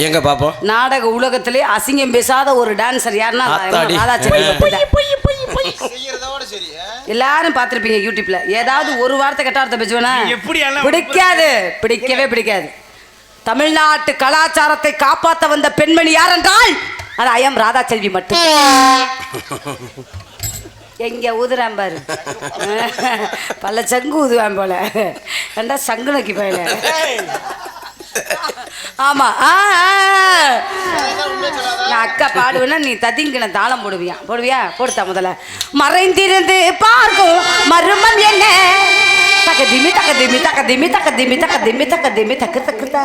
எங்க பாப்போம். நாடக உலகத்திலே அசிங்கம் பேசாத ஒரு டான்சர் யாருன்னா எல்லாரும் பார்த்திருப்பீங்க யூடியூப்ல. ஏதாவது ஒரு வார்த்தை கெட்ட வார்த்தை பேசுவேனா பிடிக்காது, பிடிக்கவே பிடிக்காது. தமிழ்நாட்டு கலாச்சாரத்தை காப்பாற்ற வந்த பெண்மணி யார் என்றால் அது ஐயம் ராதா செல்வி மட்டும். எங்க ஊதுறான் பாரு, பல சங்கு ஊதுவான் போல, ரெண்டா சங்கு நோக்கி போயில. ஆமா, நான் அக்கா பாடுவேன்னா நீ ததிங்கின தாளம் போடுவியா? போடுத்தா முதல்ல. மறைந்திருந்து பார்க்கும் மர்மம் என்ன, தகதிமி தகதிமி தகதிமி தகதிமி தகதிமி தகதிமி தக்கு தக்குதா.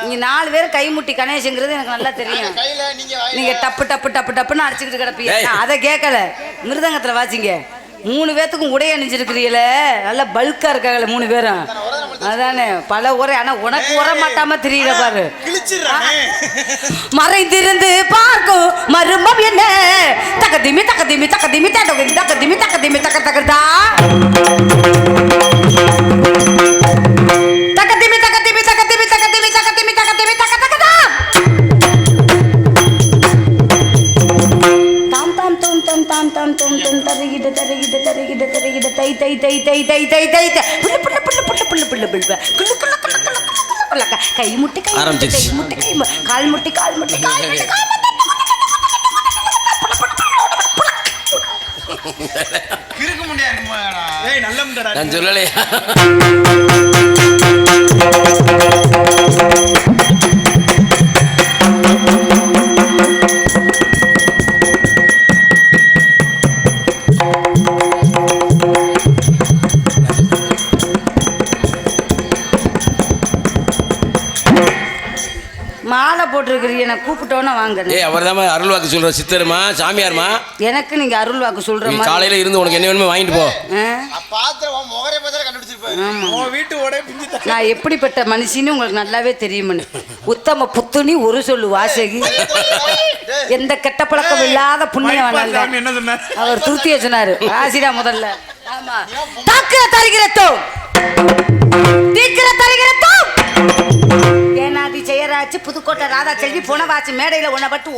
நீங்க 4 பேர் கைமுட்டி கணேசுங்கிறது எனக்கு நல்லா தெரியும். நீங்க டப்பு டப்பு டப்பு டப்புன்னு அடிச்சுக்கிட்டு கிடப்பீங்க, அதை கேட்கல. மிருதங்கத்துல வாசிங்க. 3 பேத்துக்கும் உடைய அணிஞ்சிருக்கிறீங்கள, நல்லா பல்கா இருக்காங்கல்ல 3 பேரும். அதானே பல உரை. ஆனா உனக்கு உர மாட்டாம தெரியல பாரு. மறைந்திருந்து பார்க்கும் மர்மம் என்ன, தகதிமி தகதிமி தகதிமி தகதிமி தகதிமி தகதிமி தக தகதா தகதிமி தகதிமி தகதிமி தகதிமி தகதிமி தகதிமி தக தகதா. தாம் தாம் தோம் தோம் தாம் தாம் தோம் தோம் தருகிட தருகிட தருகிட தருகிட தை தை தை தை தை தை தை தை புள்ள புள்ள புள்ள புள்ள புள்ள புள்ள புள்ள குள்ள குள்ள குள்ள குள்ள குள்ள கை முட்டி கை முட்டி கை முட்டி கை கால் முட்டி கால் முட்டி கால் முட்டி கால் முட்டி கிறுக்க முடியாது. ஏய் நல்ல முண்டடா, நான் சொல்லலையா? மாலை போட்டிருக்கிறீங்க, நான் கூப்பிட்டோன்னா வாங்க. ஏய், அவர் தான் அருள் வாக்கு சொல்ற சித்தருமா சாமியாருமா? எனக்கு நீங்க அருள் வாக்கு சொல்ற மாதிரி காலையில இருந்து உனக்கு என்ன வேணுமோ வாங்கிட்டு போ. நான் எப்படிப்பட்ட மனுஷின்னு உங்களுக்கு நல்லாவே தெரியுமனு. உத்தம புத்துணி ஒரு சொல்லு வாசகி, எந்த கெட்ட பழக்கம் இல்லாத புண்ணியம் அவர் துருத்திய சொன்னாரு. ஆசிரா முதல்ல தாக்குற தருகிறத்தோ தீக்கிற தருகிறத்தோ ஏனாதி ஜெயராஜ் புதுக்கோட்டை ராதா செல்வி புனவாச்சு மேடையில உன்னை பட்டு